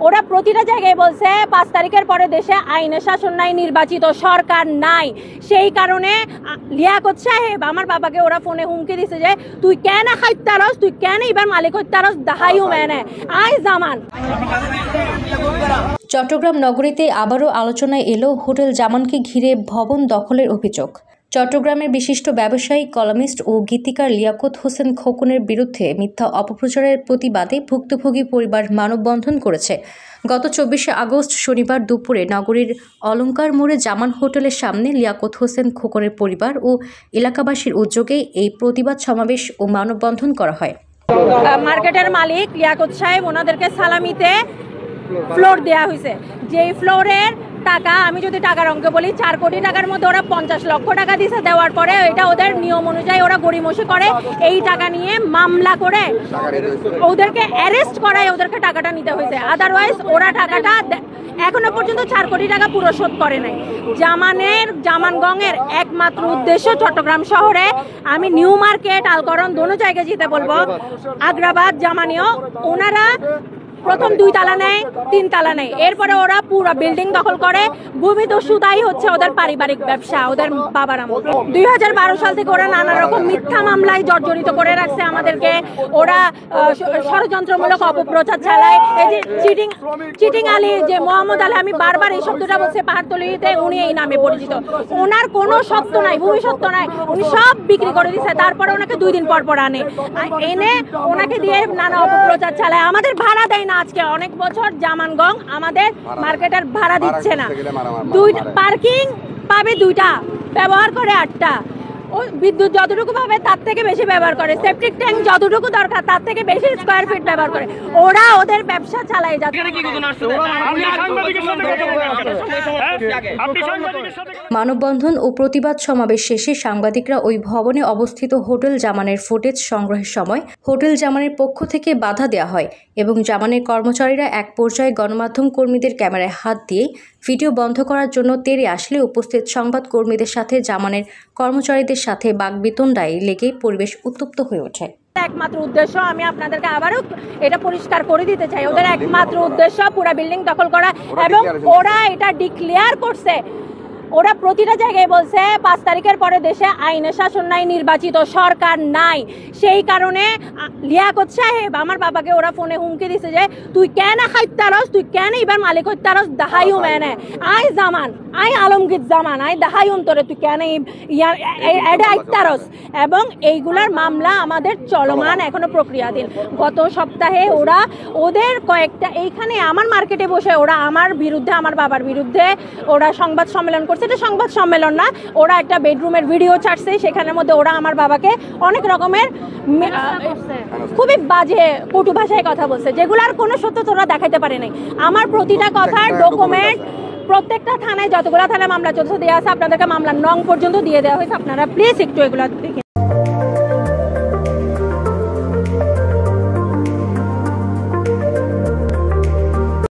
ওরা প্রতিটা জায়গায় বলছে 5 তারিখের পরে দেশে আইনের শাসন নাই, নির্বাচিত সরকার নাই। সেই কারণে লিয়াকত সাহেব আমার বাবাকে ওরা ফোনে হুমকি দিছে যে তুই কেন খাইতারস, তুই কেন এবার মালিক হইতারস, দাহাইও মেনে আই জামান। চট্টগ্রাম নগরীতে আবারও আলোচনায় এলো হোটেল জামানকে ঘিরে ভবন দখলের অভিযোগ। চট্টগ্রামের বিশিষ্ট ব্যবসায়ী, কলামিস্ট ও গীতিকার লিয়াকত হোসেন খোকনের বিরুদ্ধে মিথ্যা অপপ্রচারের প্রতিবাদে ভুক্তভোগী পরিবার মানববন্ধন করেছে। গত 24শে আগস্ট শনিবার দুপুরে নগরীর অলঙ্কার মোড়ে জামান হোটেলের সামনে লিয়াকত হোসেন খোকনের পরিবার ও এলাকাবাসীর উদ্যোগে এই প্রতিবাদ সমাবেশ ও মানববন্ধন করা হয়। মার্কেটের মালিক লিয়াকত সাহেব ওনাদেরকে সালামিতে ফ্লোর দেওয়া হয়েছে, যেই ফ্লোরের টাকা আমি যদি টাকার অঙ্ক বলি 4 কোটি টাকার মধ্যে ওরা 50 লক্ষ টাকা দিছে। দেওয়ার পরে এটা ওদের নিয়ম অনুযায়ী ওরা গড়িমসি করে, এই টাকা নিয়ে মামলা করে ওদেরকে অ্যারেস্ট করায় ওদেরকে টাকাটা নিতে হয়েছে। আদারওয়াইজ ওরা টাকাটা এখনো পর্যন্ত 4 কোটি টাকা পুরো শোধ করে নাই। জামানগংয়ের একমাত্র উদ্দেশ্য চট্টগ্রাম শহরে আমি নিউ মার্কেট, আলকরণ দোনো জায়গায় যেতে বলবো, আগ্রাবাদ, জামানিও ওনারা প্রথম 2 তালা নেয়, 3 তালা নেয়, এরপরে ওরা পুরো বিল্ডিং দখল করে। ভূমিদস্যুতাই হচ্ছে ওদের পারিবারিক ব্যবসা, ওদের বাবার আমল। 2012 সাল থেকে ওরা নানা রকম মিথ্যা মামলায় জর্জরিত করে রাখছে আমাদেরকে। ওরা ষড়যন্ত্রমূলক অপপ্রচার চালায়। এই যে চিটিং আলী, যে মোহাম্মদ আলী, আমি বারবার এই শব্দটা বলছি, পাহাড়তলিতে উনি এই নামে পরিচিত। ওনার কোনো সত্য নাই, ভূমি সত্য নাই, উনি সব বিক্রি করে দিচ্ছে। তারপরে ওনাকে 2 দিন পর আনে, এনে ওনাকে দিয়ে নানা অপপ্রচার চালায়। আমাদের ভাড়া দেয় না। আজকে অনেক বছর জামানগং আমাদের মার্কেটের ভাড়া দিচ্ছে না। 2 পার্কিং পাবে 2টা, ব্যবহার করে 8টা। ও বিদ্যুৎ যতটুকু পাবে তার থেকে বেশি ব্যবহার করে। সেপটিক ট্যাঙ্ক যতটুকু দরকার তার থেকে বেশি স্কয়ার ফিট ব্যবহার করে। ওরা ওদের ব্যবসা চালায় যাচ্ছে। মানববন্ধন ও প্রতিবাদ সমাবেশ শেষে সাংবাদিকরা ওই ভবনে অবস্থিত হোটেল জামানের ফুটেজ সংগ্রহের সময় হোটেল জামানের পক্ষ থেকে বাধা দেওয়া হয় এবং জামানের কর্মচারীরা এক পর্যায়ে গণমাধ্যম কর্মীদের ক্যামেরায় হাত দিয়ে ভিডিও বন্ধ করার জন্য তেড়ে আসলে উপস্থিত সংবাদ কর্মীদের সাথে জামানের কর্মচারীদের সাথে বাকবিতণ্ডায় লেগে পরিবেশ উত্তপ্ত হয়ে ওঠে। একমাত্র উদ্দেশ্য, আমি আপনাদেরকে আবারও এটা পরিষ্কার করে দিতে চাই, ওদের একমাত্র উদ্দেশ্য পুরো বিল্ডিং দখল করা। এবং ওরা এটা ডিক্লেয়ার করছে, ওরা প্রতিটা জায়গায় বলছে 5 তারিখের পরে দেশে আইনের শাসন নাই, নির্বাচিত সরকার নাই। সেই কারণে লিয়াকত সাহেব আমার বাবাকে ওরা ফোনে হুমকি দিছে যে তুই কেন খাইতারস, তুই কেন এবার মালিক হইতারস, দাহাইও মেনে আই জামান, আই আলমগীর জামান, আই দাহাইউন তোরে, তুই কেন এডে আইতারস। এবং এইগুলার মামলা আমাদের চলমান, এখনো প্রক্রিয়াধীন। গত সপ্তাহে ওরা ওদের কয়েকটা এইখানে আমার মার্কেটে বসে ওরা আমার বিরুদ্ধে, আমার বাবার বিরুদ্ধে ওরা সংবাদ সম্মেলন করছে। এটা সংবাদ সম্মেলন না, ওরা একটা বেডরুমের ভিডিও ছাড়ছে, সেখানের মধ্যে ওরা আমার বাবাকে অনেক রকমের খুবই বাজে কটু ভাষায় কথা বলছে, যেগুলার কোনো সত্যতা ওরা দেখাইতে পারে নাই। আমার প্রতিটা কথার ডকুমেন্ট প্রত্যেকটা থানায়, যতগুলো থানায় মামলা চলছে দেওয়া আছে, আপনাদেরকে মামলার নং পর্যন্ত দিয়ে দেওয়া হয়েছে। আপনারা প্লিজ একটু এগুলো দেখে